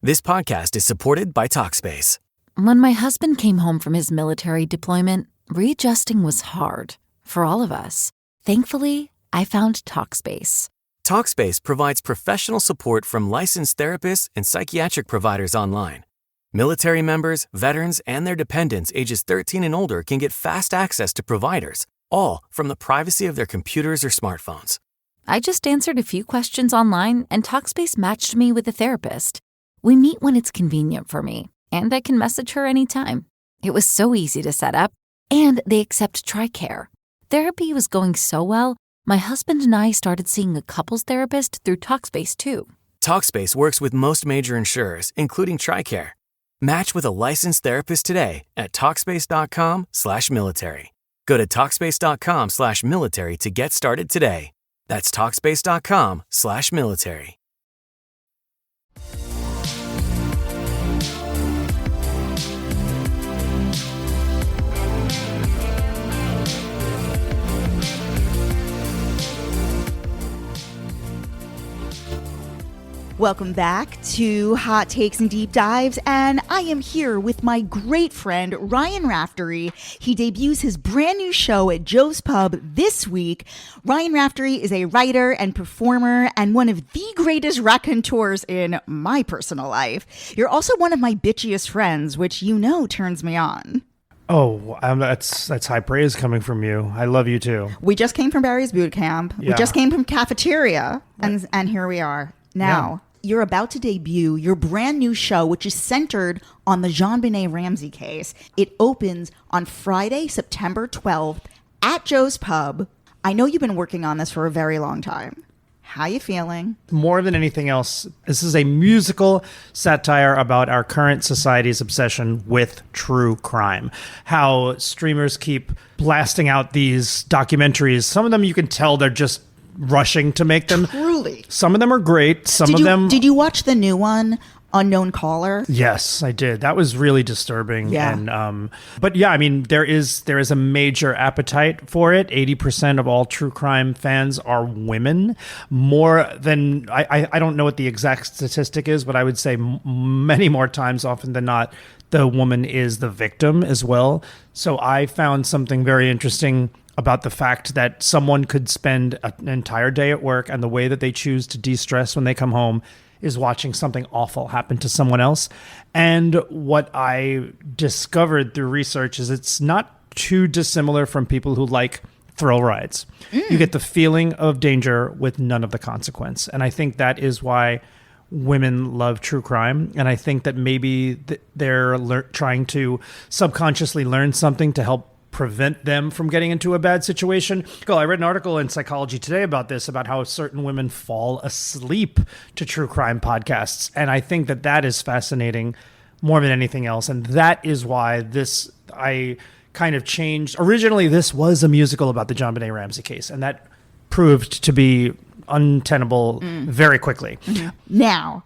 This podcast is supported by Talkspace. When my husband came home from his military deployment, readjusting was hard for all of us. Thankfully, I found Talkspace. Talkspace provides professional support from licensed therapists and psychiatric providers online. Military members, veterans, and their dependents ages 13 and older can get fast access to providers, all from the privacy of their computers or smartphones. I just answered a few questions online, and Talkspace matched me with a therapist. We meet when it's convenient for me, and I can message her anytime. It was so easy to set up, and they accept TRICARE. Therapy was going so well, my husband and I started seeing a couples therapist through Talkspace too. Talkspace works with most major insurers, including TRICARE. Match with a licensed therapist today at Talkspace.com/military. Go to Talkspace.com/military to get started today. That's Talkspace.com/military. Welcome back to Hot Takes and Deep Dives, and I am here with my great friend Ryan Raftery. He debuts his brand new show at Joe's Pub this week. Ryan Raftery is a writer and performer and one of the greatest raconteurs in my personal life. You're also one of my bitchiest friends, which you know turns me on. Oh, that's high praise coming from you. I love you too. We just came from Barry's boot camp. Yeah. We just came from cafeteria, and here we are. Now, you're about to debut your brand new show, which is centered on the JonBenét Ramsey case. It opens on Friday, September 12th at Joe's Pub. I know you've been working on this for a very long time. How you feeling? More than anything else, this is a musical satire about our current society's obsession with true crime. How streamers keep blasting out these documentaries. Some of them you can tell they're just rushing to make them. Truly. Some of them are great. Did you watch the new one, Unknown Caller? Yes, I did. That was really disturbing. Yeah. And but yeah, I mean, there is a major appetite for it. 80% of all true crime fans are women. More than I don't know what the exact statistic is, but I would say many more times often than not, the woman is the victim as well. So I found something very interesting about the fact that someone could spend an entire day at work, and the way that they choose to de-stress when they come home is watching something awful happen to someone else. And what I discovered through research is it's not too dissimilar from people who like thrill rides. You get the feeling of danger with none of the consequence. And I think that is why women love true crime. And I think that maybe they're trying to subconsciously learn something to help prevent them from getting into a bad situation. I read an article in Psychology Today about this, about how certain women fall asleep to true crime podcasts. And I think that is fascinating more than anything else. And that is why I kind of changed. Originally, this was a musical about the JonBenét Ramsey case, and that proved to be untenable very quickly. Mm-hmm. Now,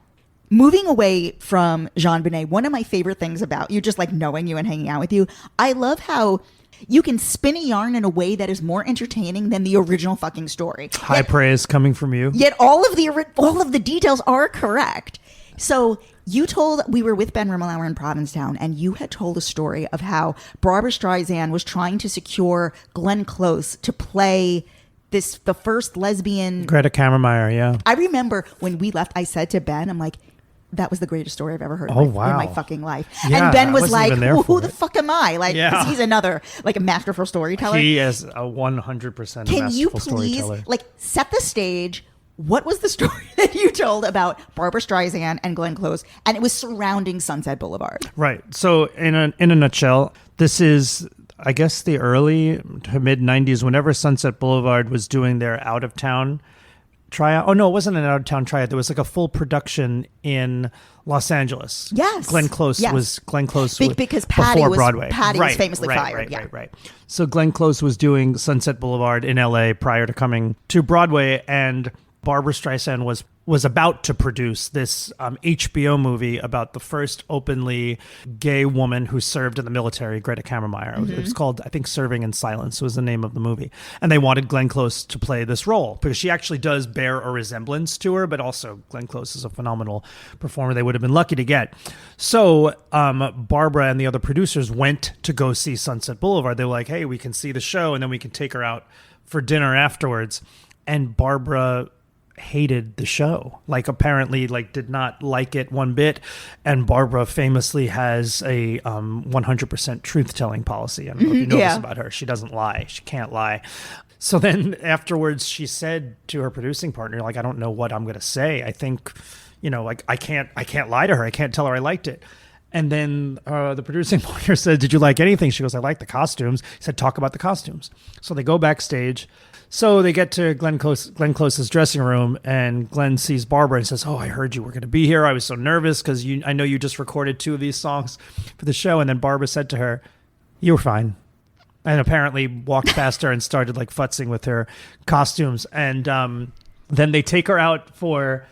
moving away from JonBenét, one of my favorite things about you, just like knowing you and hanging out with you, I love how you can spin a yarn in a way that is more entertaining than the original fucking story. High praise coming from you. Yet all of the details are correct. So we were with Ben Rimmelauer in Provincetown, and you had told a story of how Barbra Streisand was trying to secure Glenn Close to play the first lesbian. Greta Kammermeyer, yeah. I remember when we left, I said to Ben, I'm like, that was the greatest story I've ever heard in my fucking life. Yeah, and Ben was like, who the it. fuck am I? Like, 'cause he's another, like, a masterful storyteller. He is a 100% Can you masterful please, storyteller. set the stage? What was the story that you told about Barbra Streisand and Glenn Close? And it was surrounding Sunset Boulevard. Right. So in a nutshell, this is, I guess, the early to mid 90s, whenever Sunset Boulevard was doing their out-of-town tryout. Oh, no, it wasn't an out-of-town tryout. There was like a full production in Los Angeles. Yes. Glenn Close was because Patty before was Broadway. Patty was famously fired. Right. So Glenn Close was doing Sunset Boulevard in LA prior to coming to Broadway, and Barbra Streisand was was about to produce this HBO movie about the first openly gay woman who served in the military, Greta Kammermeyer. It was called, I think, Serving in Silence was the name of the movie. And they wanted Glenn Close to play this role because she actually does bear a resemblance to her, but also Glenn Close is a phenomenal performer they would have been lucky to get. So Barbra and the other producers went to go see Sunset Boulevard. They were like, hey, we can see the show and then we can take her out for dinner afterwards. And Barbra hated the show, like apparently like did not like it one bit. And Barbra famously has a 100% truth-telling policy. I don't know if you know this about her. She doesn't lie. She can't lie. So then afterwards she said to her producing partner, like, I don't know what I'm going to say. I think, like I can't lie to her. I can't tell her I liked it. And then the producing partner said, did you like anything? She goes, I like the costumes. He said, talk about the costumes. So they go backstage. So they get to Glenn Close's dressing room, and Glenn sees Barbra and says, oh, I heard you were going to be here. I was so nervous because I know you just recorded 2 of these songs for the show. And then Barbra said to her, you were fine. And apparently walked past her and started like futzing with her costumes. And then they take her out for...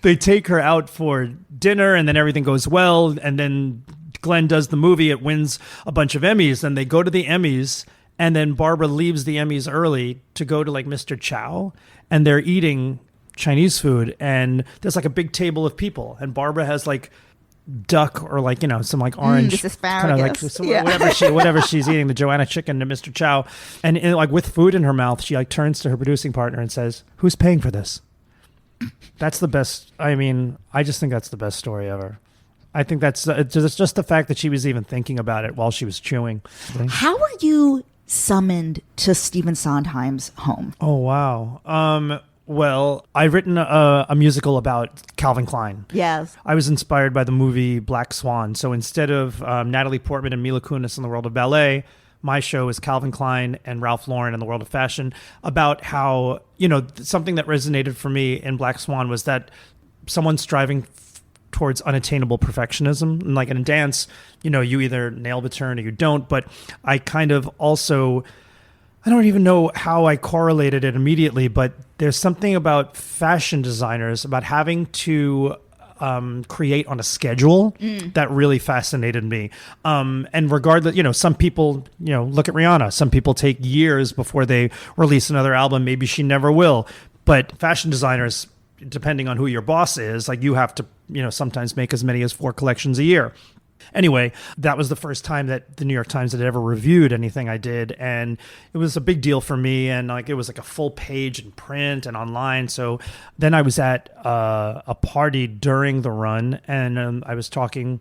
they take her out for dinner, and then everything goes well. And then Glenn does the movie. It wins a bunch of Emmys. And they go to the Emmys, and then Barbra leaves the Emmys early to go to like Mr. Chow, and they're eating Chinese food. And there's like a big table of people, and Barbra has like duck or like, some like orange kind of like whatever she's eating, the Joanna chicken to Mr. Chow. And like with food in her mouth, she like turns to her producing partner and says, who's paying for this? That's the best. I mean, I just think that's the best story ever. I think that's just the fact that she was even thinking about it while she was chewing. How were you summoned to Stephen Sondheim's home? Oh, wow. Well, I've written a musical about Calvin Klein. Yes. I was inspired by the movie Black Swan. So instead of Natalie Portman and Mila Kunis in the world of ballet, my show is Calvin Klein and Ralph Lauren in the world of fashion, about how, something that resonated for me in Black Swan was that someone striving towards unattainable perfectionism. And like in dance, you either nail the turn or you don't. But I kind of also, I don't even know how I correlated it immediately, but there's something about fashion designers, about having to create on a schedule that really fascinated me. And regardless, some people, look at Rihanna. Some people take years before they release another album. Maybe she never will. But fashion designers, depending on who your boss is, like you have to, sometimes make as many as 4 collections a year. Anyway, that was the first time that the New York Times had ever reviewed anything I did. And it was a big deal for me. And like, it was like a full page in print and online. So then I was at a party during the run, and I was talking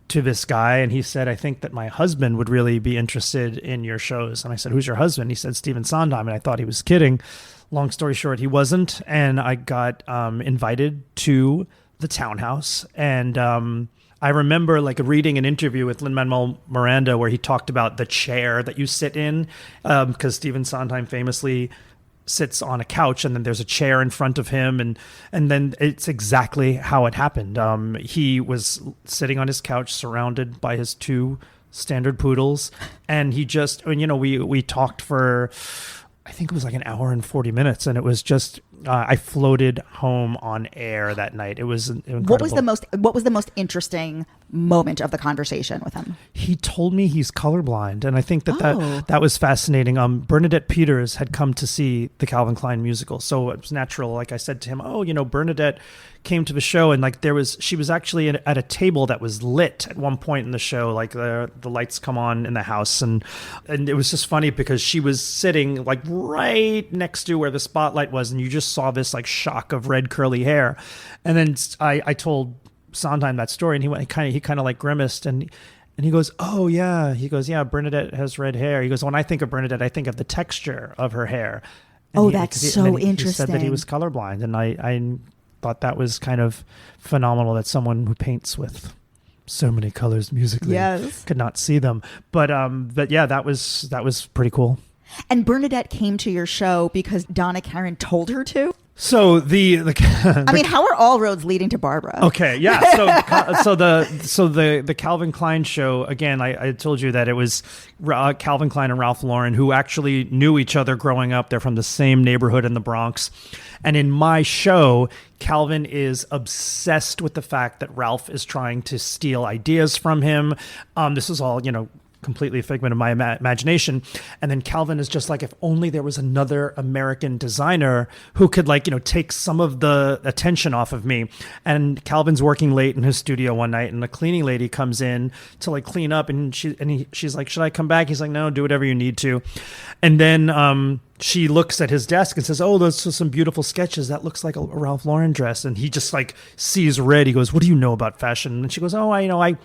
to this guy, and he said, I think that my husband would really be interested in your shows. And I said, who's your husband? He said, Stephen Sondheim. And I thought he was kidding. Long story short, he wasn't. And I got invited to the townhouse. And I remember like reading an interview with Lin-Manuel Miranda where he talked about the chair that you sit in, because Stephen Sondheim famously sits on a couch and then there's a chair in front of him, and then it's exactly how it happened. He was sitting on his couch surrounded by his 2 standard poodles, and he just, we talked for, I think it was like an hour and 40 minutes, and it was just, I floated home on air that night. It was incredible. What was the most interesting moment of the conversation with him? He told me he's colorblind, and I think that was fascinating. Bernadette Peters had come to see the Calvin Klein musical, so it was natural. Like I said to him, Bernadette came to the show, and like she was actually at a table that was lit at one point in the show, like the lights come on in the house, and it was just funny because she was sitting like right next to where the spotlight was, and you just saw this like shock of red curly hair. And then I told Sondheim that story, and he kind of like grimaced, and he goes, oh yeah, Bernadette has red hair. He goes, when I think of Bernadette, I think of the texture of her hair. And that's so interesting. He said that he was colorblind, and I thought that was kind of phenomenal that someone who paints with so many colors musically could not see them. But yeah, that was pretty cool. And Bernadette came to your show because Donna Karan told her to? So the I mean, how are all roads leading to Barbra? Okay, yeah. So the Calvin Klein show, again, I told you that it was Calvin Klein and Ralph Lauren, who actually knew each other growing up. They're from the same neighborhood in the Bronx. And in my show, Calvin is obsessed with the fact that Ralph is trying to steal ideas from him. This is all, completely a figment of my imagination. And then Calvin is just like, if only there was another American designer who could take some of the attention off of me. And Calvin's working late in his studio one night, and a cleaning lady comes in to clean up, and she's like, should I come back? He's like, no, do whatever you need to. And then she looks at his desk and says, oh, those are some beautiful sketches. That looks like a Ralph Lauren dress. And he just sees red. He goes, what do you know about fashion? And she goes, oh, I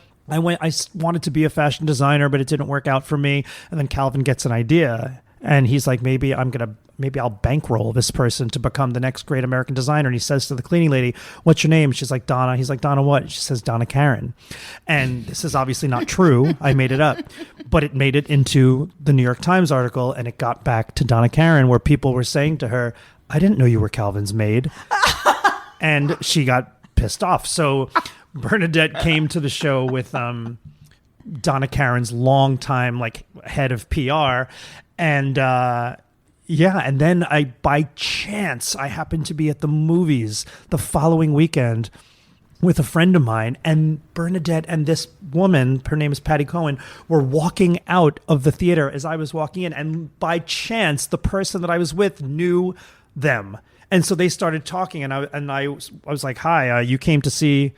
wanted to be a fashion designer, but it didn't work out for me. And then Calvin gets an idea, and he's like, maybe I'll bankroll this person to become the next great American designer. And he says to the cleaning lady, what's your name? She's like, Donna. He's like, Donna what? She says, Donna Karen. And this is obviously not true. I made it up, but it made it into the New York Times article, and it got back to Donna Karen, where people were saying to her, I didn't know you were Calvin's maid. And she got pissed off. So Bernadette came to the show with Donna Karen's longtime head of PR, and and then by chance I happened to be at the movies the following weekend with a friend of mine, and Bernadette and this woman, her name is Patty Cohen, were walking out of the theater as I was walking in, and by chance the person that I was with knew them, and so they started talking, and I was like, hi, you came to see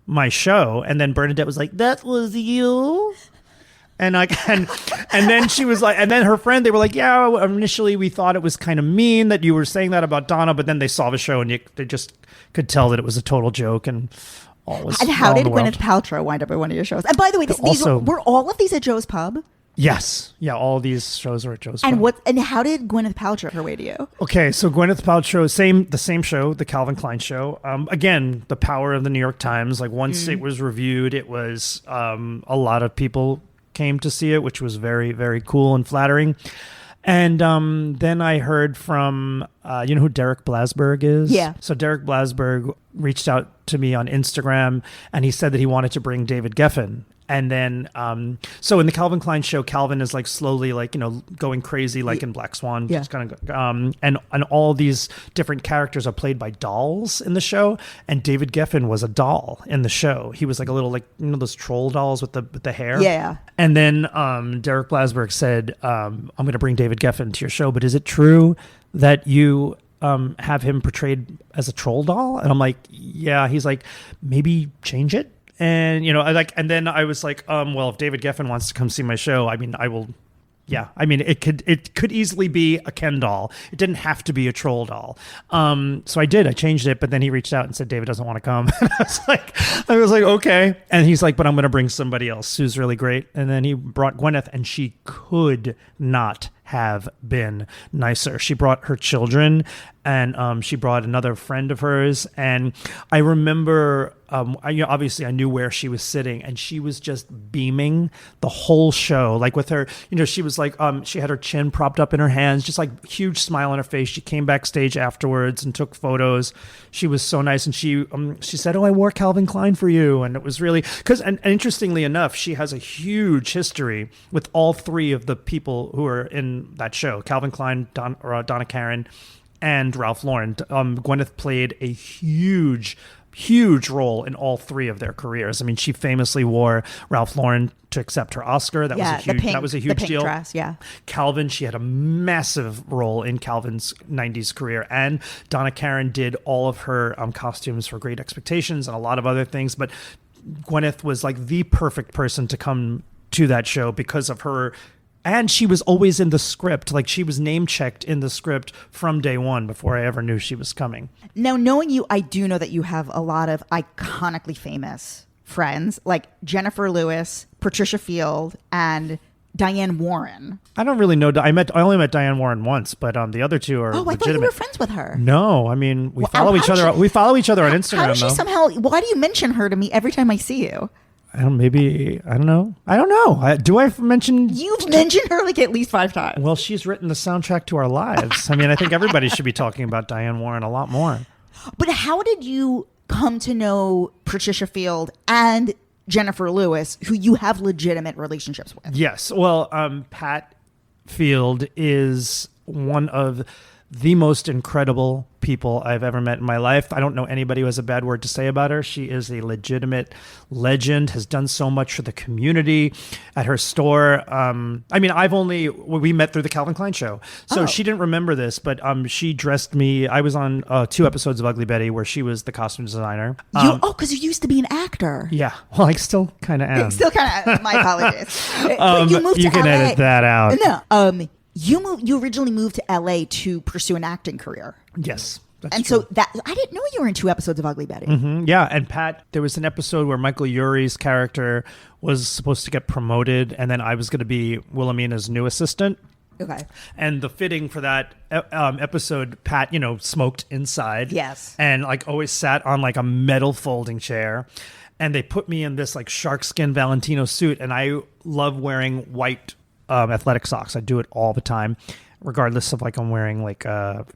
my show. And then Bernadette was like, that was you? And then she was like, and then her friend, they were like, yeah, initially we thought it was kind of mean that you were saying that about Donna, but then they saw the show, and they just could tell that it was a total joke, and all was And how did Gwyneth Paltrow wind up at one of your shows? And by the way, were all of these at Joe's Pub? Yes. Yeah, all these shows are at Joe's Pub. And how did Gwyneth Paltrow her way to you? Okay, so Gwyneth Paltrow, the same show, the Calvin Klein show. Again, the power of the New York Times. Once it was reviewed, it was a lot of people came to see it, which was very, very cool and flattering. And then I heard from, you know who Derek Blasberg is? Yeah. So Derek Blasberg reached out to me on Instagram, and he said that he wanted to bring David Geffen. And then, so in the Calvin Klein show, Calvin is slowly going crazy, in Black Swan. Yeah. Just kind of, and all these different characters are played by dolls in the show. And David Geffen was a doll in the show. He was a little those troll dolls with the hair. Yeah. And then Derek Blasberg said, I'm going to bring David Geffen to your show, but is it true that you have him portrayed as a troll doll? And I'm like, yeah. He's like, maybe change it. And, and then I was like, well, if David Geffen wants to come see my show, I mean, I will. Yeah. I mean, it could easily be a Ken doll. It didn't have to be a troll doll. So I did, I changed it, but then he reached out and said, David doesn't want to come. And I was like, okay. And he's like, but I'm going to bring somebody else who's really great. And then he brought Gwyneth, and she could not have been nicer. She brought her children, and she brought another friend of hers. And I remember, obviously I knew where she was sitting, and she was just beaming the whole show. With her, she was she had her chin propped up in her hands, just huge smile on her face. She came backstage afterwards and took photos. She was so nice. And she said, oh, I wore Calvin Klein for you. And it was really, and interestingly enough, she has a huge history with all three of the people who are in that show: Calvin Klein, Donna Karen, and Ralph Lauren. Gwyneth played a huge role in all three of their careers. I mean, she famously wore Ralph Lauren to accept her Oscar. That was a huge deal. Dress, yeah. Calvin, she had a massive role in Calvin's 90s career. And Donna Karen did all of her costumes for Great Expectations and a lot of other things. But Gwyneth was the perfect person to come to that show because of her. And she was always in the script. She was name-checked in the script from day one before I ever knew she was coming. Now, knowing you, I do know that you have a lot of iconically famous friends, like Jennifer Lewis, Patricia Field, and Diane Warren. I don't really know. I only met Diane Warren once, but the other two are legitimate. I thought you were friends with her. No, I mean, we follow each other. We follow each other on Instagram, How does she somehow... Why do you mention her to me every time I see you? I don't know. Do I mention? You've mentioned her like at least 5 times. Well, she's written the soundtrack to our lives. I mean, I think everybody should be talking about Diane Warren a lot more. But how did you come to know Patricia Field and Jennifer Lewis, who you have legitimate relationships with? Yes. Well, Pat Field is one of the most incredible people I've ever met in my life. I don't know anybody who has a bad word to say about her. She is a legitimate legend, has done so much for the community at her store. We met through the Calvin Klein show. So she didn't remember this, but she dressed me. I was on 2 episodes of Ugly Betty where she was the costume designer. Because you used to be an actor. Yeah. Well, I still kind of am. Still kind of, my apologies. But you moved you to can LA. edit that out. No. You originally moved to LA to pursue an acting career. Yes. That's true. So I didn't know you were in 2 episodes of Ugly Betty. Mm-hmm. Yeah, and Pat, there was an episode where Michael Urie's character was supposed to get promoted, and then I was going to be Wilhelmina's new assistant. Okay. And the fitting for that episode, Pat, smoked inside. Yes. And always sat on a metal folding chair. And they put me in this sharkskin Valentino suit, and I love wearing white athletic socks. I do it all the time, regardless of I'm wearing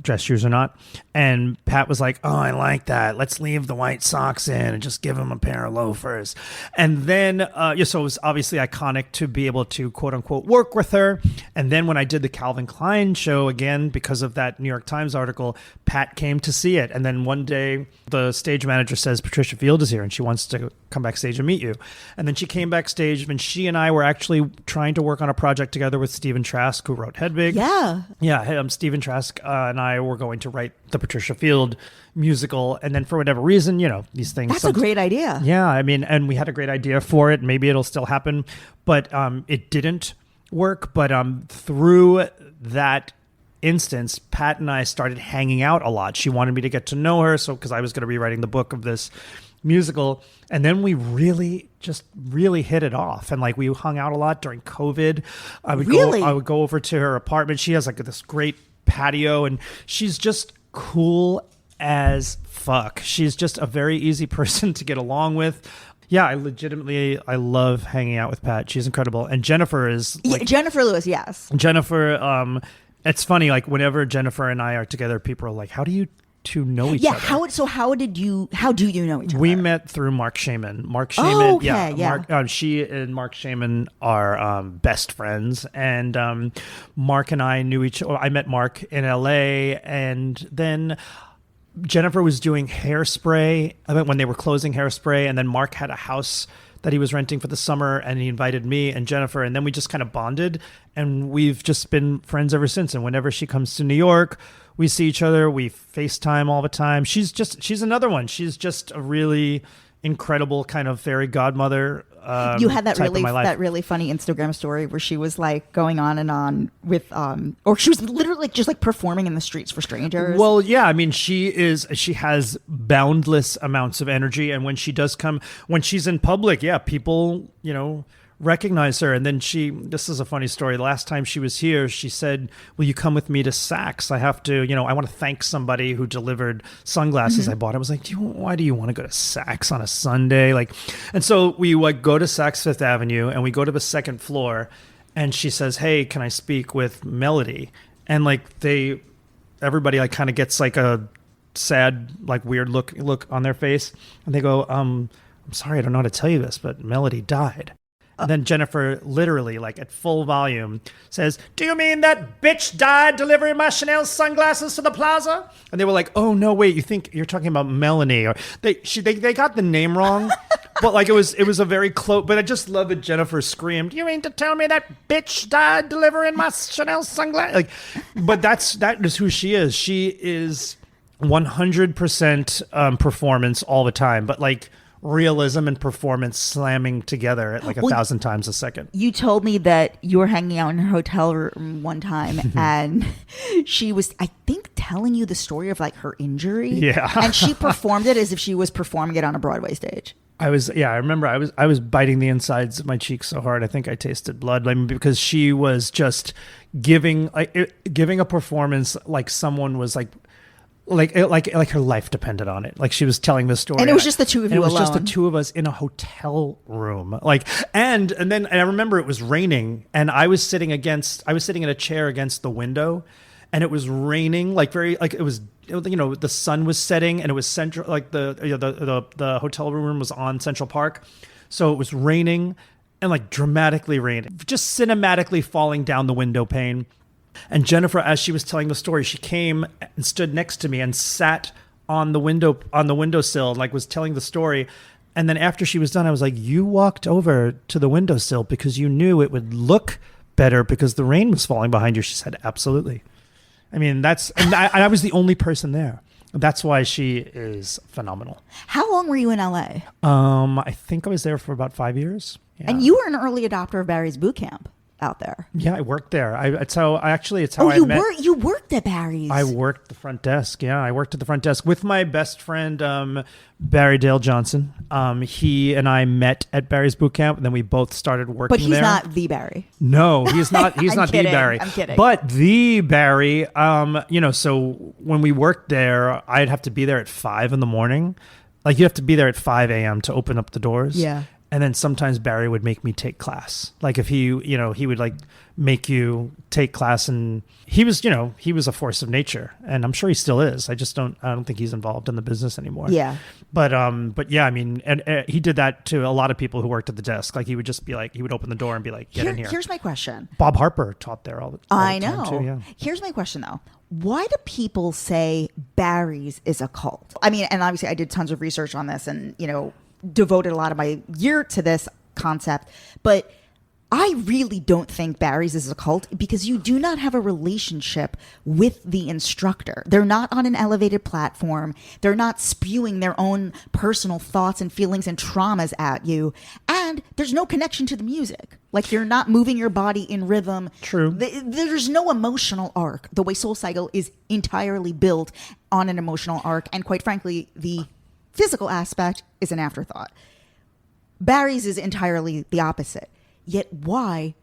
dress shoes or not. And Pat was like, "Oh, I like that. Let's leave the white socks in and just give him a pair of loafers." And then, so it was obviously iconic to be able to quote unquote work with her. And then when I did the Calvin Klein show again, because of that New York Times article, Pat came to see it. And then one day the stage manager says, "Patricia Field is here and she wants to come backstage and meet you." And then she came backstage, and she and I were actually trying to work on a project together with Stephen Trask, who wrote Hedwig. Yeah, Stephen Trask and I were going to write the Patricia Field musical, and then for whatever reason, these things. That's a great idea. Yeah, I mean, and we had a great idea for it. Maybe it'll still happen, but it didn't work. But through that instance, Pat and I started hanging out a lot. She wanted me to get to know her, so because I was going to be writing the book of this musical, and then we really hit it off, and we hung out a lot during COVID. I would go over to her apartment. She has this great patio, and she's just cool as fuck. She's just a very easy person to get along with. Yeah, I love hanging out with Pat. She's incredible. And Jennifer is Jennifer Lewis, yes. Jennifer, it's funny, whenever Jennifer and I are together, people are like, "How do you two know each other?" How do you know each other? We met through Mark Shaman. She and Mark Shaman are best friends, and Mark and I knew each other. I met Mark in LA, and then Jennifer was doing Hairspray when they were closing Hairspray, and then Mark had a house that he was renting for the summer, and he invited me and Jennifer, and then we just kind of bonded, and we've just been friends ever since. And whenever she comes to New York, we see each other, we FaceTime all the time. She's another one. She's just a really incredible kind of fairy godmother. You had that really funny Instagram story where she was going on and on with or she was literally just performing in the streets for strangers. Well, yeah, I mean, she has boundless amounts of energy, and when she's in public, yeah, people, recognize her. And then this is a funny story. The last time she was here, she said, "Will you come with me to Saks? I have to, I want to thank somebody who delivered sunglasses I bought." I was like, "Why do you want to go to Saks on a Sunday?" And so we go to Saks Fifth Avenue, and we go to the second floor, and she says, "Hey, can I speak with Melody?" And everybody kind of gets a sad, weird look on their face, and they go, "I'm sorry, I don't know how to tell you this, but Melody died." And then Jennifer literally, at full volume, says, "Do you mean that bitch died delivering my Chanel sunglasses to the plaza?" And they were like, "Oh, no, wait, you think you're talking about Melanie?" Or they got the name wrong, but it was a very close. But I just love that Jennifer screamed, "You mean to tell me that bitch died delivering my Chanel sunglasses?" But that is who she is. She is 100% performance all the time, but realism and performance slamming together at 1,000 times a second. You told me that you were hanging out in her hotel room one time and she was, I think, telling you the story of her injury. Yeah. And she performed it as if she was performing it on a Broadway stage. I remember I was biting the insides of my cheeks so hard I think I tasted blood, because she was just giving a performance like someone was like her life depended on it. Like she was telling the story, and it was just the two of you and it was alone. just the two of us in a hotel room. Like, and then I remember it was raining, and I was sitting in a chair against the window, and it was raining, like it was the sun was setting, and it was central, like the hotel room was on Central Park, so it was raining, and like dramatically raining, just cinematically falling down the window pane. And Jennifer, as she was telling the story, she came and stood next to me and sat on the windowsill, like was telling the story. And then after she was done, I was like, you walked over to the windowsill because you knew it would look better because the rain was falling behind you. She said, absolutely. I mean, I was the only person there. That's why she is phenomenal. How long were you in LA? I think I was there for about 5 years. Yeah. And you were an early adopter of Barry's boot camp out there. Yeah, I worked there. It's how I met. You worked at Barry's. I worked the front desk. Yeah, I worked at the front desk with my best friend, Barry Dale Johnson. He and I met at Barry's boot camp, and then we both started working there. But he's not the Barry. No, he's not. He's not the Barry. I'm kidding. But the Barry, so when we worked there, I'd have to be there at 5 a.m. Like you have to be there at 5 a.m. to open up the doors. Yeah. And then sometimes Barry would make me take class. Like if he would like make you take class, and he was a force of nature, and I'm sure he still is. I don't think he's involved in the business anymore. Yeah. But yeah, I mean, and he did that to a lot of people who worked at the desk. Like he would just be like, he would open the door and be like, get in here. Here's my question. Bob Harper taught there all the I time know. too, yeah. Here's my question though. Why do people say Barry's is a cult? I mean, and obviously I did tons of research on this and, devoted a lot of my year to this concept, but I really don't think Barry's is a cult because you do not have a relationship with the instructor. They're not on an elevated platform. They're not spewing their own personal thoughts and feelings and traumas at you. And there's no connection to the music. Like you're not moving your body in rhythm. True. There's no emotional arc. The way Soul Cycle is entirely built on an emotional arc. And quite frankly, the physical aspect is an afterthought. Barry's is entirely the opposite. Yet why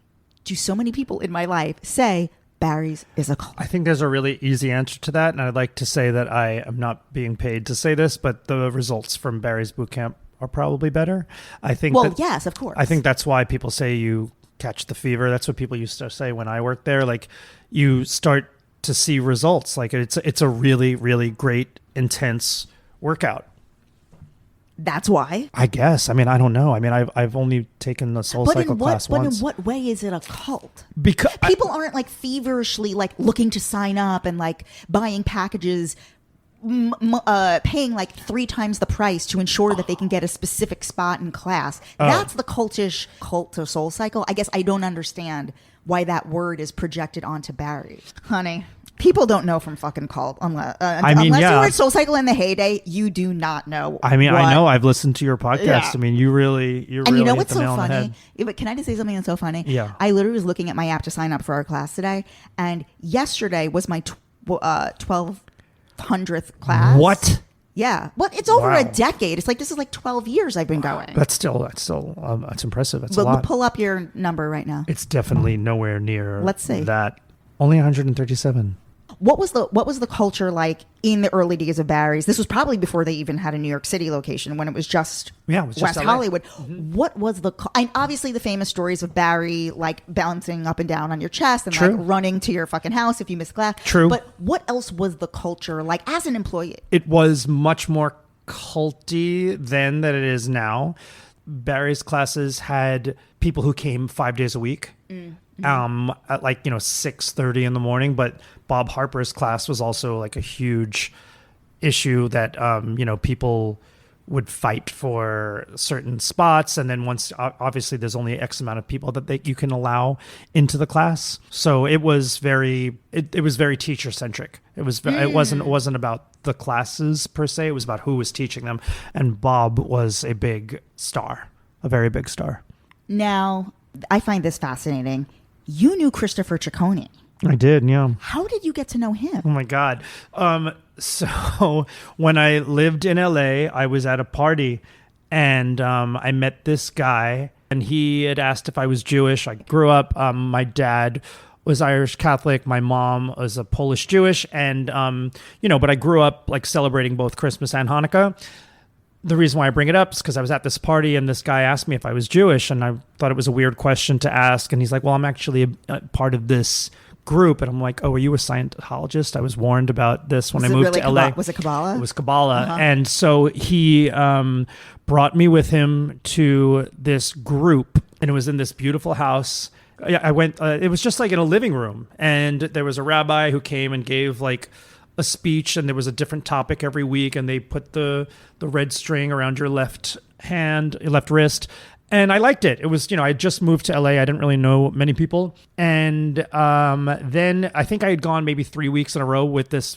do so many people in my life say Barry's is a cult? I think there's a really easy answer to that, and I'd like to say that I am not being paid to say this, but the results from Barry's bootcamp are probably better. I think. Well, yes, of course. I think that's why people say you catch the fever. That's what people used to say when I worked there. Like you start to see results. Like it's a really, really great, intense workout. That's why. I guess. I mean, I don't know. I mean, I've only taken the Soul Cycle class once. But in what way is it a cult? Because people aren't like feverishly like looking to sign up and like buying packages, paying like 3 times the price to ensure that they can get a specific spot in class. That's the cultish cult to Soul Cycle. I guess I don't understand why that word is projected onto Barry. Honey. People don't know from fucking cult unless you were at Soul Cycle in the heyday. You do not know. I mean, I know. I've listened to your podcast. Yeah. I mean, you really. And you know what's so funny? But can I just say something that's so funny? Yeah. I literally was looking at my app to sign up for our class today, and yesterday was my 1200th class. What? Yeah. Well, it's over a decade. It's like this is like 12 years I've been going. That's still that's impressive. That's a lot. Pull up your number right now. It's definitely nowhere near. Let's see. That. Only 137. What was the culture like in the early days of Barry's? This was probably before they even had a New York City location, when it was just West Hollywood. Mm-hmm. What was and obviously the famous stories of Barry like bouncing up and down on your chest and like running to your fucking house if you missed class. True. But what else was the culture like as an employee? It was much more culty then than it is now. Barry's classes had people who came 5 days a week. At like 6:30 in the morning, but Bob Harper's class was also like a huge issue that people would fight for certain spots, and then once obviously there's only X amount of people that you can allow into the class, so it was very teacher centric. It wasn't about the classes per se. It was about who was teaching them, and Bob was a very big star. Now I find this fascinating. You knew Christopher Ciccone. I did, yeah. How did you get to know him? Oh my God. So when I lived in LA, I was at a party and I met this guy, and he had asked if I was Jewish. I grew up, my dad was Irish Catholic. My mom was a Polish Jewish. And, but I grew up like celebrating both Christmas and Hanukkah. The reason why I bring it up is because I was at this party and this guy asked me if I was Jewish, and I thought it was a weird question to ask. And he's like, well, I'm actually a part of this group. And I'm like, oh, are you a Scientologist? I was warned about this when I moved to LA. Was it Kabbalah? It was Kabbalah. And so he brought me with him to this group, and it was in this beautiful house. I went, it was just like in a living room, and there was a rabbi who came and gave like a speech, and there was a different topic every week, and they put the red string around your left hand, your left wrist. And I liked it. It was, I had just moved to LA. I didn't really know many people. And then I think I had gone maybe 3 weeks in a row with this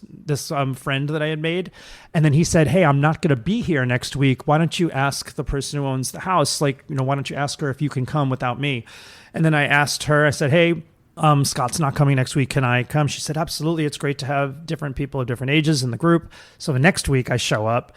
friend that I had made. And then he said, hey, I'm not going to be here next week. Why don't you ask the person who owns the house? Like, why don't you ask her if you can come without me? And then I asked her, I said, hey, Scott's not coming next week. Can I come? She said, absolutely. It's great to have different people of different ages in the group. So the next week I show up.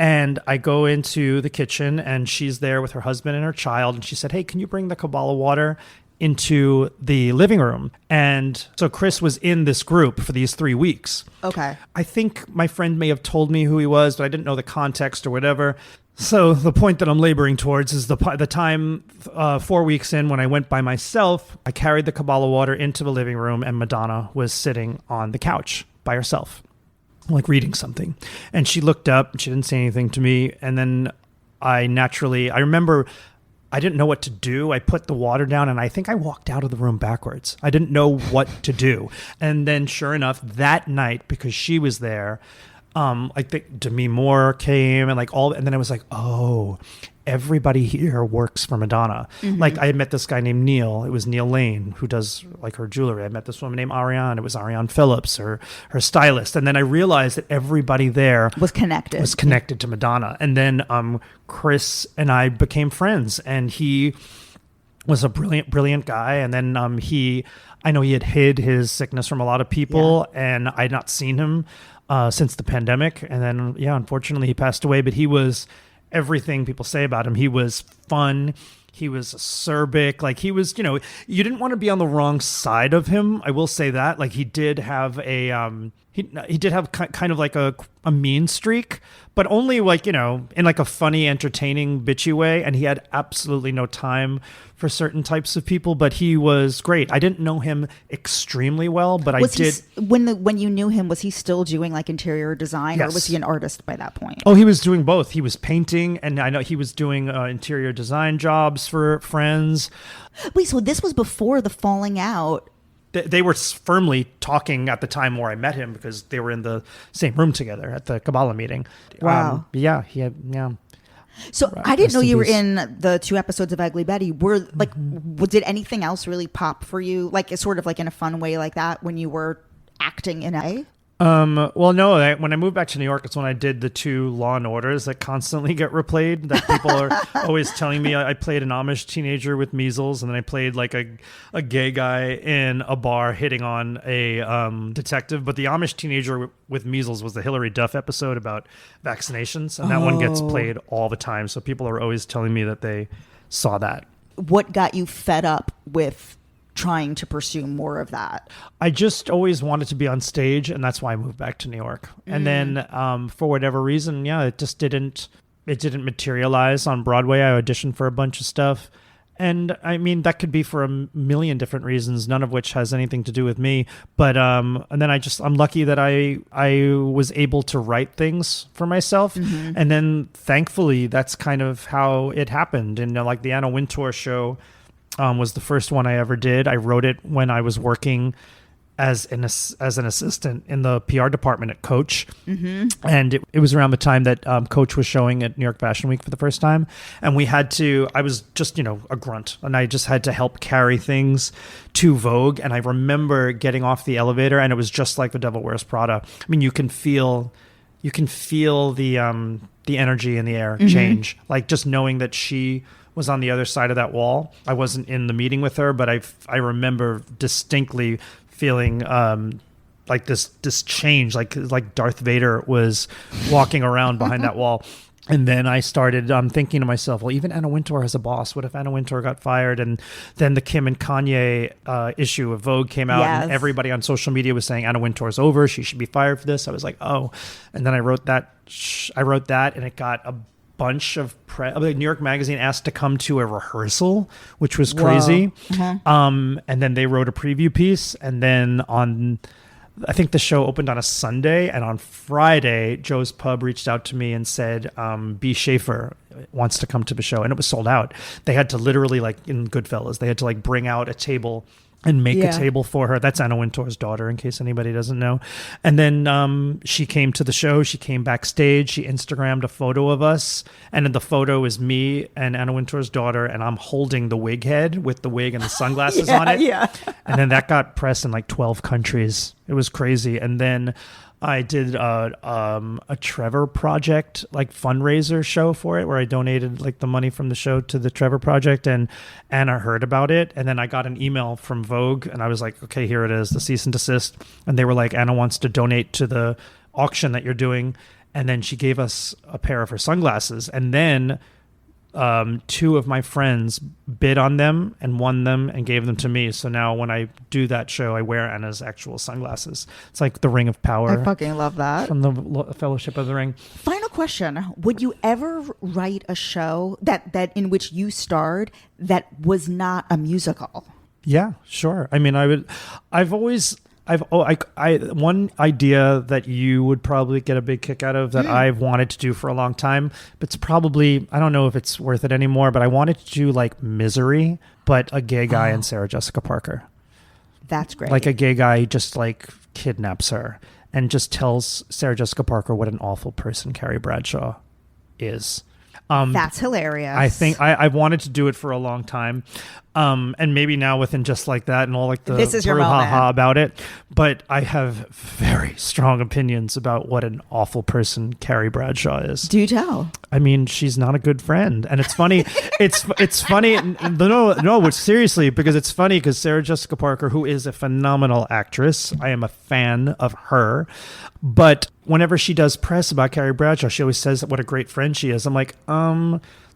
And I go into the kitchen, and she's there with her husband and her child. And she said, hey, can you bring the Kabbalah water into the living room? And so Chris was in this group for these 3 weeks. Okay. I think my friend may have told me who he was, but I didn't know the context or whatever. So the point that I'm laboring towards is the time 4 weeks in, when I went by myself, I carried the Kabbalah water into the living room, and Madonna was sitting on the couch by herself, like reading something. And she looked up and she didn't say anything to me. And then I remember I didn't know what to do. I put the water down, and I think I walked out of the room backwards. I didn't know what to do. And then sure enough, that night, because she was there, I think Demi Moore came, and and then I was like, oh, everybody here works for Madonna. Mm-hmm. Like I had met this guy named Neil. It was Neil Lane, who does like her jewelry. I met this woman named Ariane. It was Ariane Phillips, her stylist. And then I realized that everybody there was connected to Madonna. And then Chris and I became friends, and he was a brilliant guy. And then I know he had hid his sickness from a lot of people, and I had not seen him since the pandemic. And then, unfortunately he passed away, but he was everything people say about him. He was fun. He was acerbic. Like he was, you didn't want to be on the wrong side of him. I will say that. Like he did have he did have kind of like a mean streak, but only like, in like a funny, entertaining, bitchy way. And he had absolutely no time for certain types of people, but he was great. I didn't know him extremely well, but when you knew him, was he still doing like interior design? Yes. Or was he an artist by that point? Oh, he was doing both. He was painting, and I know he was doing interior design jobs for friends. Wait, so this was before the falling out? They were firmly talking at the time where I met him, because they were in the same room together at the Kabbalah meeting. Wow. So I didn't know you were in the 2 episodes of Ugly Betty. Did anything else really pop for you? Like sort of like in a fun way like that when you were acting in LA? Well, no, when I moved back to New York, it's when I did the 2 Law and Orders that constantly get replayed, that people are always telling me. I played an Amish teenager with measles, and then I played like a gay guy in a bar hitting on a detective. But the Amish teenager with measles was the Hillary Duff episode about vaccinations, and that one gets played all the time. So people are always telling me that they saw that. What got you fed up with trying to pursue more of that? I just always wanted to be on stage, and that's why I moved back to New York. And then for whatever reason, it just didn't materialize on Broadway. I auditioned for a bunch of stuff, and I mean that could be for a million different reasons, none of which has anything to do with me. But and then I'm lucky that I was able to write things for myself, and then thankfully that's kind of how it happened. And like the Anna Wintour show was the first one I ever did. I wrote it when I was working as an assistant in the PR department at Coach. And it was around the time that Coach was showing at New York Fashion Week for the first time. And I was just, a grunt, and I just had to help carry things to Vogue. And I remember getting off the elevator, and it was just like The Devil Wears Prada. I mean, you can feel the energy in the air change, like just knowing that she was on the other side of that wall. I wasn't in the meeting with her, but I remember distinctly feeling like this change, like Darth Vader was walking around behind that wall. And then I started thinking to myself, well, even Anna Wintour has a boss. What if Anna Wintour got fired? And then the Kim and Kanye issue of Vogue came out, and everybody on social media was saying Anna Wintour's over. She should be fired for this. I was like, oh. And then I wrote that, and it got a bunch of New York Magazine asked to come to a rehearsal, which was crazy. And then they wrote a preview piece, and then I think the show opened on a Sunday, and on Friday, Joe's Pub reached out to me and said, B. Schaefer wants to come to the show. And it was sold out. They had to literally, like in Goodfellas, they had to like bring out a table and make a table for her. That's Anna Wintour's daughter, in case anybody doesn't know. And then she came to the show. She came backstage. She Instagrammed a photo of us. And in the photo is me and Anna Wintour's daughter, and I'm holding the wig head with the wig and the sunglasses on it. Yeah. And then that got pressed in like 12 countries. It was crazy. And then I did a Trevor Project like fundraiser show for it, where I donated like the money from the show to the Trevor Project, and Anna heard about it. And then I got an email from Vogue, and I was like, okay, here it is, the cease and desist. And they were like, Anna wants to donate to the auction that you're doing. And then she gave us a pair of her sunglasses. And then two of my friends bid on them and won them and gave them to me. So now when I do that show, I wear Anna's actual sunglasses. It's like the Ring of Power. I fucking love that. From the Fellowship of the Ring. Final question. Would you ever write a show that in which you starred that was not a musical? Yeah, sure. I mean, one idea that you would probably get a big kick out of that I've wanted to do for a long time, but it's probably, I don't know if it's worth it anymore, but I wanted to do like Misery, but a gay guy and Sarah Jessica Parker. That's great. Like a gay guy just like kidnaps her and just tells Sarah Jessica Parker what an awful person Carrie Bradshaw is. That's hilarious. I think I've wanted to do it for a long time. And maybe now within Just Like That and all like the this is your moment about it. But I have very strong opinions about what an awful person Carrie Bradshaw is. Do tell. I mean, she's not a good friend. And it's funny. it's funny. No, seriously, because it's funny because Sarah Jessica Parker, who is a phenomenal actress, I am a fan of her. But whenever she does press about Carrie Bradshaw, she always says what a great friend she is. I'm like,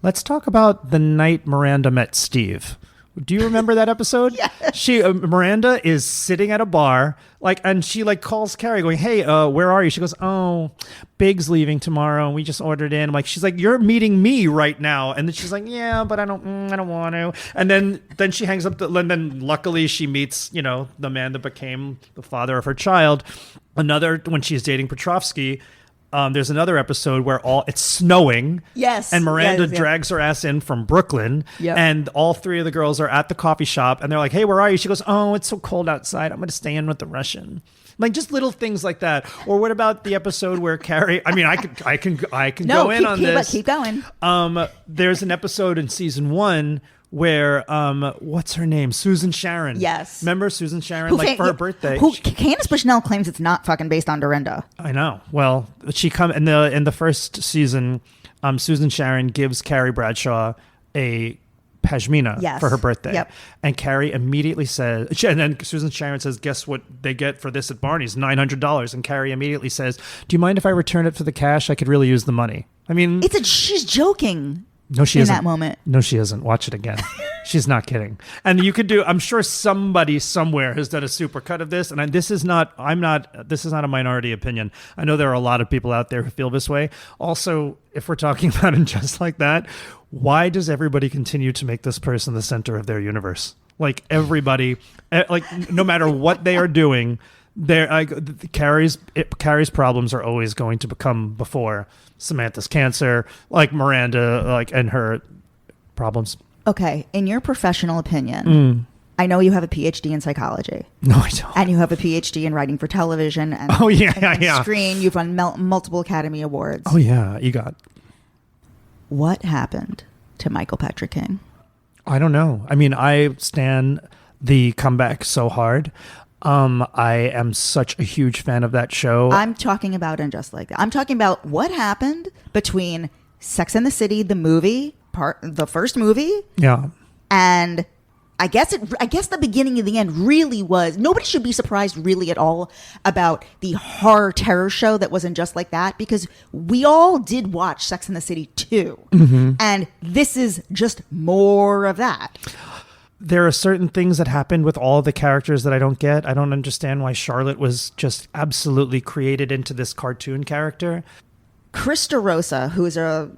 let's talk about the night Miranda met Steve. Do you remember that episode? Yes. She Miranda is sitting at a bar, and she calls Carrie, going, "Hey, where are you?" She goes, "Oh, Big's leaving tomorrow, and we just ordered in." She's like, "You're meeting me right now," and then she's like, "Yeah, but I don't want to." And then she hangs up. And then luckily she meets, the man that became the father of her child. When she's dating Petrovsky. There's another episode where it's snowing. Yes. And Miranda drags her ass in from Brooklyn. Yep. And all three of the girls are at the coffee shop. And they're like, "Hey, where are you?" She goes, "Oh, it's so cold outside. I'm going to stay in with the Russian." Like just little things like that. Or what about the episode where Carrie? I mean, I can go in on this. Keep going. There's an episode in season 1 where what's her name? Susan Sharon. Yes. Remember Susan Sharon? For her birthday. Candace Bushnell claims it's not fucking based on Dorinda. I know. Well, she in the first season, Susan Sharon gives Carrie Bradshaw a pashmina for her birthday. Yep. And Carrie immediately says, and then Susan Sharon says, "Guess what they get for this at Barney's? $900. And Carrie immediately says, "Do you mind if I return it for the cash? I could really use the money." I mean, she's joking. No, she isn't. In that moment. No, she isn't. Watch it again. She's not kidding. And you could I'm sure somebody somewhere has done a supercut of this. And this is not a minority opinion. I know there are a lot of people out there who feel this way. Also, if we're talking about it just like that, why does everybody continue to make this person the center of their universe? Like everybody, no matter what they are doing, Carrie's problems are always going to become before Samantha's cancer, like Miranda, and her problems. Okay, in your professional opinion, I know you have a PhD in psychology. No, I don't. And you have a PhD in writing for television and, screen. You've won multiple Academy Awards. Oh, yeah, EGOT. What happened to Michael Patrick King? I don't know. I mean, I stand the comeback so hard. I am such a huge fan of that show. I'm talking about And Just Like That. I'm talking about what happened between Sex and the City, the movie, the first movie. Yeah. And I guess the beginning and the end really was. Nobody should be surprised really at all about the horror terror show that wasn't just like that, because we all did watch Sex and the City too, and this is just more of that. There are certain things that happened with all the characters that I don't get. I don't understand why Charlotte was just absolutely created into this cartoon character. Chris DeRosa, who is a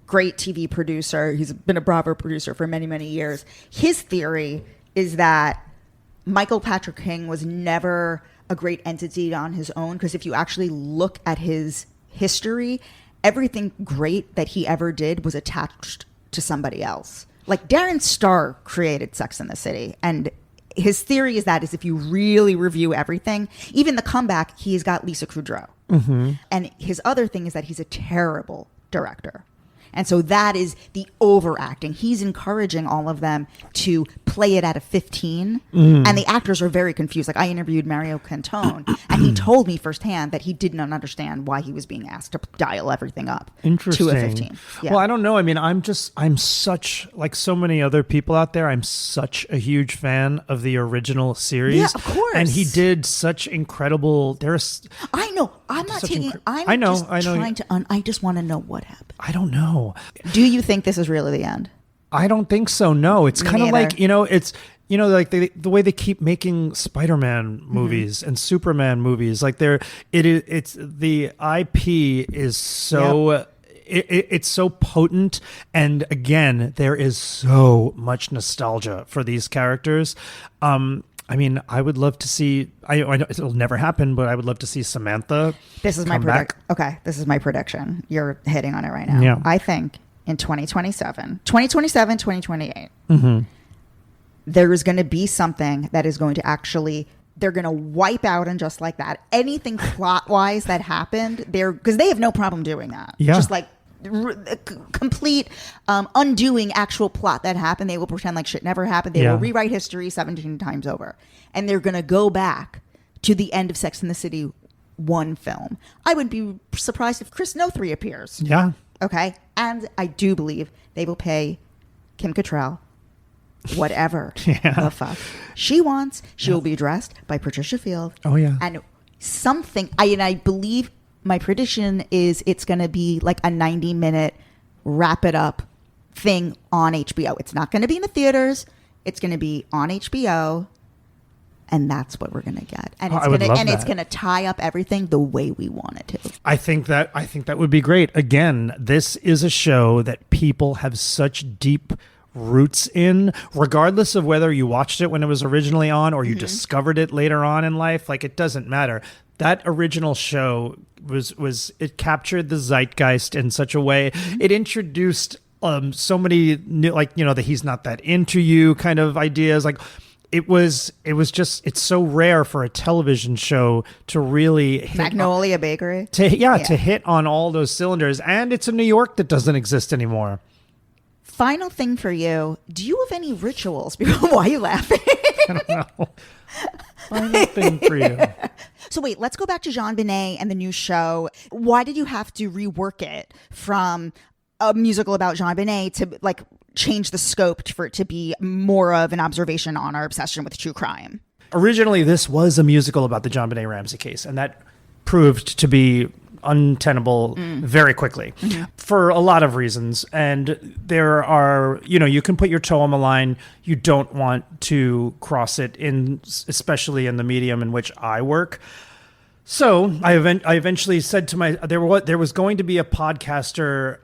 great TV producer, he's been a Barbra producer for many, many years. His theory is that Michael Patrick King was never a great entity on his own, because if you actually look at his history, everything great that he ever did was attached to somebody else. Like Darren Star created Sex and the City, and his theory is that if you really review everything, even The Comeback, he's got Lisa Kudrow. And his other thing is that he's a terrible director. And so that is the overacting. He's encouraging all of them to play it at a 15. And the actors are very confused. Like I interviewed Mario Cantone, and he told me firsthand that he did not understand why he was being asked to dial everything up to a 15. Yeah. Well, I don't know. I mean, I'm such, like so many other people out there, I'm such a huge fan of the original series. Yeah, of course. And he did such incredible, I know. I'm not taking, I just want to know what happened. I don't know. Do you think this is really the end? I don't think so. No, it's kind of like, like the way they keep making Spider-Man movies and Superman movies. Like it's the IP is so it's so potent, and again, there is so much nostalgia for these characters. I mean, I would love to see. I know it'll never happen, but I would love to see Samantha. This is my prediction. Okay, this is my prediction. You're hitting on it right now. Yeah. I think in 2027, 2028, there is going to be something that is going to actually. They're going to wipe out, and just like that, anything plot-wise that happened, because they have no problem doing that. Yeah. Just like complete undoing actual plot that happened. They will pretend like shit never happened. They will rewrite history 17 times over, and they're going to go back to the end of Sex and the City 1 film. I would be surprised if Chris Nothry appears. Yeah. Okay. And I do believe they will pay Kim Cattrall whatever the fuck she wants. She will be dressed by Patricia Field. Oh yeah. And something I believe my prediction is it's going to be like a 90-minute wrap it up thing on HBO. It's not going to be in the theaters. It's going to be on HBO. And that's what we're going to get. And it's going to tie up everything the way we want it to. I think that would be great. Again, this is a show that people have such deep roots in, regardless of whether you watched it when it was originally on or you discovered it later on in life. Like, it doesn't matter. That original show was it captured the zeitgeist in such a way. It introduced so many new, like, the he's not that into you kind of ideas. Like, it was just, it's so rare for a television show to really hit Magnolia Bakery to hit on all those cylinders. And it's a New York that doesn't exist anymore. Final thing for you. Do you have any rituals? Why are you laughing? I don't know. Final thing for you. So wait, let's go back to JonBenét and the new show. Why did you have to rework it from a musical about JonBenét to like change the scope for it to be more of an observation on our obsession with true crime? Originally, this was a musical about the JonBenét Ramsey case, and that proved to be untenable very quickly for a lot of reasons. And there are, you can put your toe on the line. You don't want to cross it in, especially in the medium in which I work. So I eventually said to there was going to be a podcaster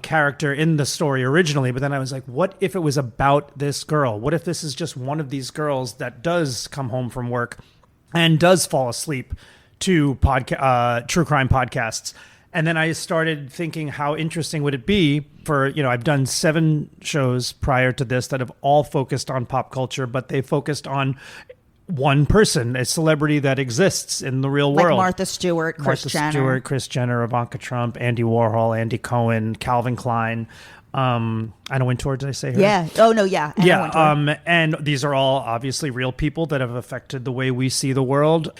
character in the story originally, but then I was like, what if it was about this girl? What if this is just one of these girls that does come home from work and does fall asleep to true crime podcasts? And then I started thinking, how interesting would it be for, I've done 7 shows prior to this that have all focused on pop culture, but they focused on one person, a celebrity that exists in the real world. Like Martha Stewart, Kris Jenner, Ivanka Trump, Andy Warhol, Andy Cohen, Calvin Klein. Anna Wintour, did I say her? Yeah. Oh, no, yeah. Anna Wintour. And these are all obviously real people that have affected the way we see the world.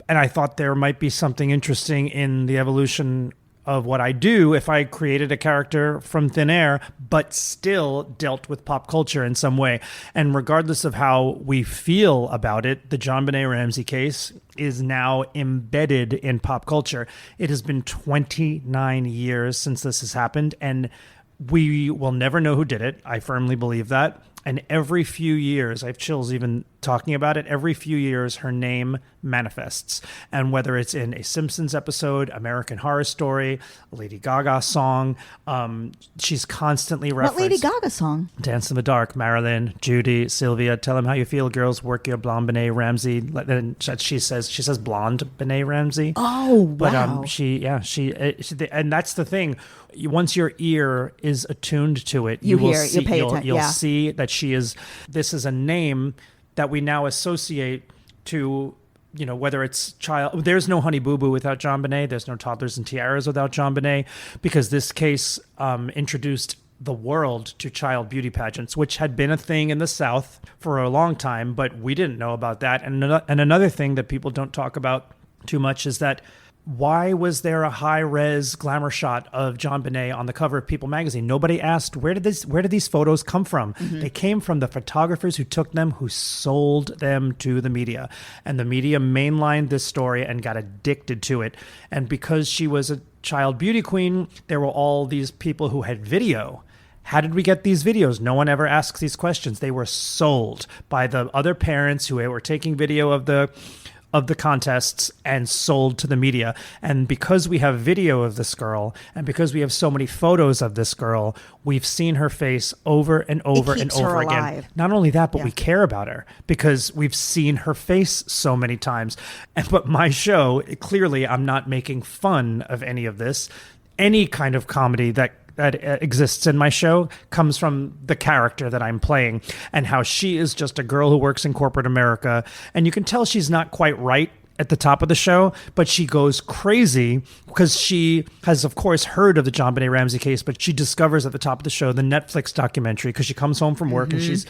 And I thought there might be something interesting in the evolution of what I do if I created a character from thin air, but still dealt with pop culture in some way. And regardless of how we feel about it, the JonBenét Ramsey case is now embedded in pop culture. It has been 29 years since this has happened, and we will never know who did it. I firmly believe that. And every few years, I have chills even talking about it, every few years her name manifests. And whether it's in a Simpsons episode, American Horror Story, a Lady Gaga song, she's constantly referenced. What Lady Gaga song? Dance in the Dark, Marilyn, Judy, Sylvia, Tell Them How You Feel, Girls, Work Your Blonde, Benet Ramsey. Then she says blonde Benet Ramsey. Oh, wow. But and that's the thing. Once your ear is attuned to it, you pay attention. You'll see that this is a name that we now associate to, whether it's child. There's no Honey Boo Boo without JonBenét. There's no Toddlers and Tiaras without JonBenét, because this case introduced the world to child beauty pageants, which had been a thing in the South for a long time, but we didn't know about that. And another thing that people don't talk about too much is that why was there a high-res glamour shot of JonBenét on the cover of People magazine? Nobody asked, where did these photos come from? Mm-hmm. They came from the photographers who took them, who sold them to the media. And the media mainlined this story and got addicted to it. And because she was a child beauty queen, there were all these people who had video. How did we get these videos? No one ever asks these questions. They were sold by the other parents who were taking video of the contests and sold to the media. And because we have video of this girl, and because we have so many photos of this girl, we've seen her face over and over and over again. Alive. Not only that, but we care about her because we've seen her face so many times. But my show, clearly I'm not making fun of any of this. Any kind of comedy that exists in my show comes from the character that I'm playing and how she is just a girl who works in corporate America. And you can tell she's not quite right at the top of the show, but she goes crazy because she has, of course, heard of the JonBenét Ramsey case, but she discovers at the top of the show the Netflix documentary because she comes home from work and she's,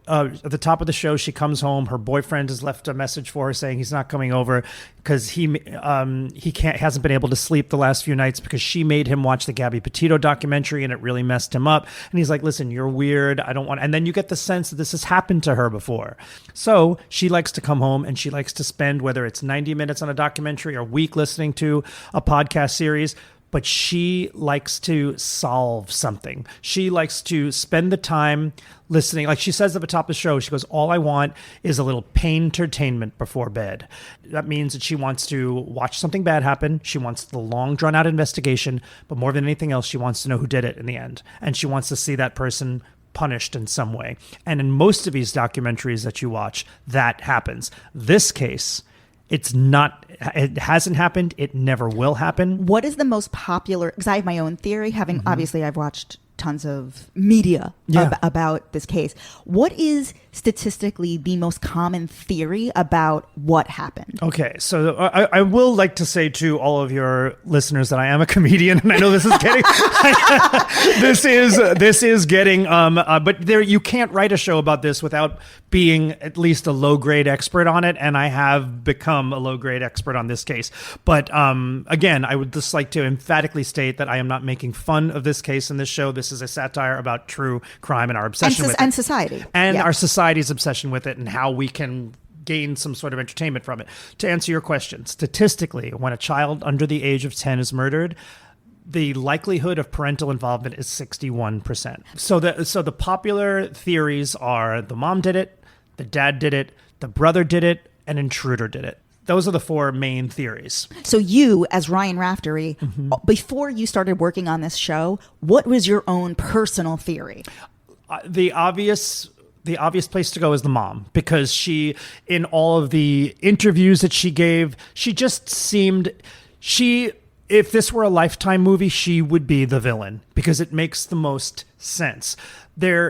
at the top of the show, she comes home. Her boyfriend has left a message for her saying he's not coming over because he hasn't been able to sleep the last few nights because she made him watch the Gabby Petito documentary and it really messed him up. And he's like, listen, you're weird. I don't want. And then you get the sense that this has happened to her before. So she likes to come home and she likes to spend, whether it's 90 minutes on a documentary or a week listening to a podcast series, but she likes to solve something. She likes to spend the time listening. Like she says at the top of the show, she goes, all I want is a little pain-tertainment before bed. That means that she wants to watch something bad happen. She wants the long, drawn-out investigation, but more than anything else, she wants to know who did it in the end. And she wants to see that person punished in some way. And in most of these documentaries that you watch, that happens. This case, it hasn't happened. It never will happen. What is the most popular, because I have my own theory, obviously I've watched tons of media about this case. What is statistically the most common theory about what happened? Okay, so I will like to say to all of your listeners that I am a comedian, and I know this is getting this is getting but there you can't write a show about this without being at least a low grade expert on it, and I have become a low grade expert on this case. But again, I would just like to emphatically state that I am not making fun of this case in this show. This is a satire about true crime and our obsession with it. And society. And our society's obsession with it and how we can gain some sort of entertainment from it. To answer your question, statistically, when a child under the age of 10 is murdered, the likelihood of parental involvement is 61%. So the popular theories are the mom did it, the dad did it, the brother did it, an intruder did it. Those are the four main theories. So you, as Ryan Raftery, before you started working on this show, what was your own personal theory? The obvious place to go is the mom, because she, in all of the interviews that she gave, she just seemed, if this were a Lifetime movie, she would be the villain because it makes the most sense.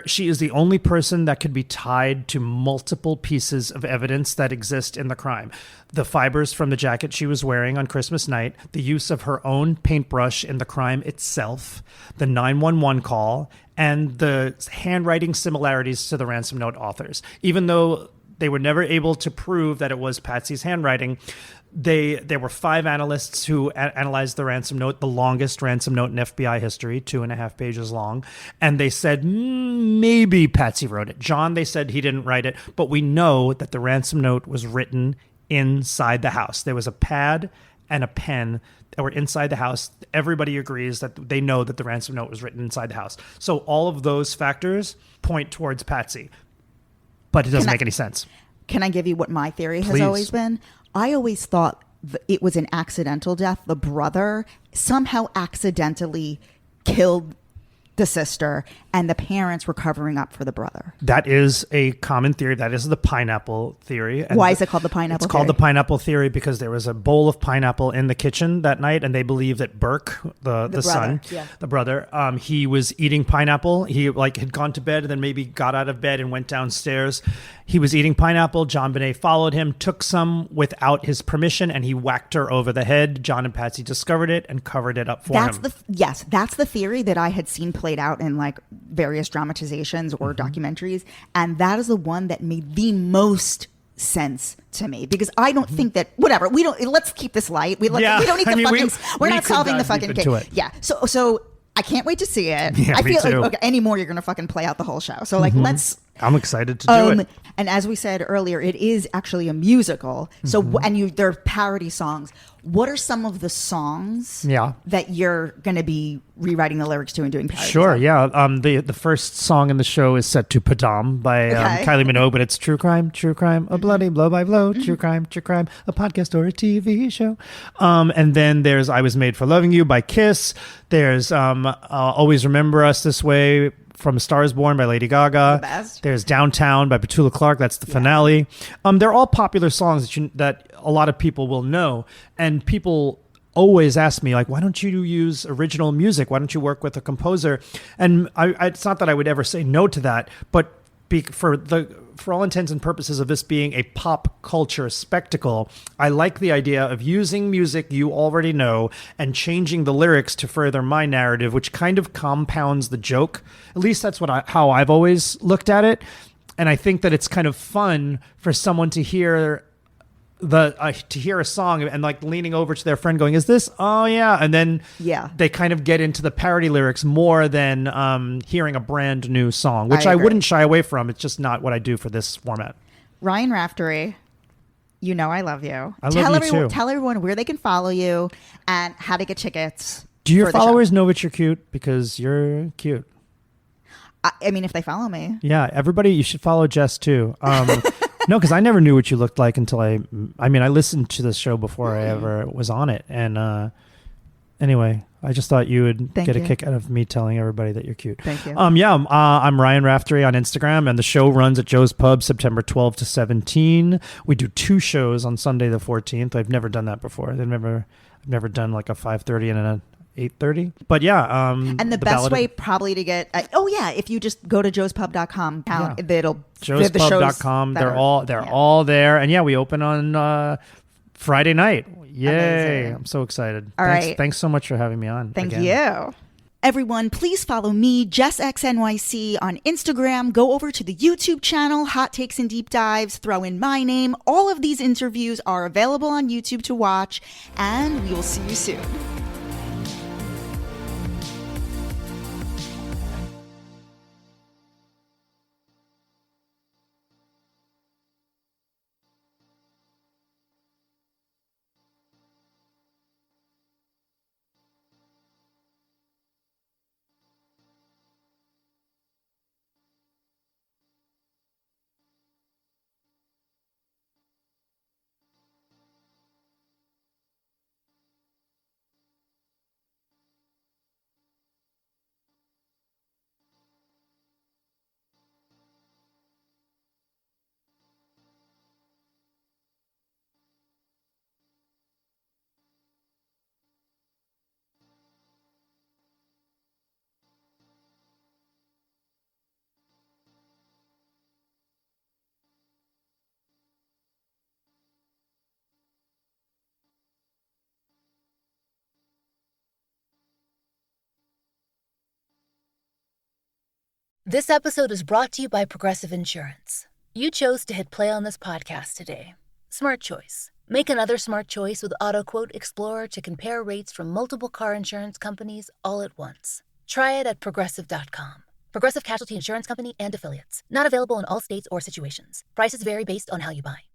She is the only person that could be tied to multiple pieces of evidence that exist in the crime. The fibers from the jacket she was wearing on Christmas night, the use of her own paintbrush in the crime itself, the 911 call, and the handwriting similarities to the ransom note authors. Even though They were never able to prove that it was Patsy's handwriting. There were 5 analysts who analyzed the ransom note, the longest ransom note in FBI history, 2.5 pages long. And they said, maybe Patsy wrote it. John, they said he didn't write it. But we know that the ransom note was written inside the house. There was a pad and a pen that were inside the house. Everybody agrees that they know that the ransom note was written inside the house. So all of those factors point towards Patsy. But it doesn't make any sense. Can I give you what my theory has Please. always been? I always thought it was an accidental death. The brother somehow accidentally killed the sister, and the parents were covering up for the brother. That is a common theory. That is the pineapple theory. And why is it called the pineapple theory? It's theory? called the pineapple theory because there was a bowl of pineapple in the kitchen that night, and they believe that Burke, the son, the brother, he was eating pineapple. He had gone to bed and then maybe got out of bed and went downstairs. He was eating pineapple. JonBenét followed him, took some without his permission, and he whacked her over the head. John and Patsy discovered it and covered it up for him. That's the theory that I had seen played out in various dramatizations or documentaries, and that is the one that made the most sense to me, because I don't think that let's keep this light. We don't need we're not solving the fucking case. Yeah. So I can't wait to see it. Yeah, I feel me too. like anymore you're gonna fucking play out the whole show. So I'm excited to do it. And as we said earlier, it is actually a musical. So they're parody songs. What are some of the songs that you're going to be rewriting the lyrics to and doing parodies? Sure, yeah. The first song in the show is set to Padam by Kylie Minogue, but it's true crime, a bloody blow by blow, true crime, a podcast or a TV show. And then there's I Was Made for Loving You by Kiss. There's Always Remember Us This Way from A Star Is Born by Lady Gaga. The best. There's Downtown by Petula Clark. That's the finale. They're all popular songs that a lot of people will know. And people always ask me, why don't you use original music? Why don't you work with a composer? And it's not that I would ever say no to that, but for all intents and purposes of this being a pop culture spectacle, I like the idea of using music you already know and changing the lyrics to further my narrative, which kind of compounds the joke. At least that's how I've always looked at it. And I think that it's kind of fun for someone to hear a song and leaning over to their friend going, is this? Oh yeah. And then they kind of get into the parody lyrics more than hearing a brand new song, which I wouldn't shy away from. It's just not what I do for this format. Ryan Raftery, I love you. I love you too. Tell everyone where they can follow you and how to get tickets. Do your followers know that you're cute? Because you're cute. I mean, if they follow me. Yeah, everybody, you should follow Jess too. No, because I never knew what you looked like until I listened to the show before I ever was on it. And anyway, I just thought you would get a kick out of me telling everybody that you're cute. Thank you. I'm Ryan Raftery on Instagram, and the show runs at Joe's Pub September 12 to 17. We do 2 shows on Sunday the 14th. I've never done that before. I've never done a 5:30 and a 8:30. But yeah. And the best way probably to get, if you just go to joespub.com, it'll joespub.com. They're all there. And we open on Friday night. Yay. Amazing. I'm so excited. Thanks so much for having me on. Thank you. Everyone, please follow me, JessXNYC, on Instagram. Go over to the YouTube channel, Hot Takes and Deep Dives. Throw in my name. All of these interviews are available on YouTube to watch. And we will see you soon. This episode is brought to you by Progressive Insurance. You chose to hit play on this podcast today. Smart choice. Make another smart choice with AutoQuote Explorer to compare rates from multiple car insurance companies all at once. Try it at Progressive.com. Progressive Casualty Insurance Company and Affiliates. Not available in all states or situations. Prices vary based on how you buy.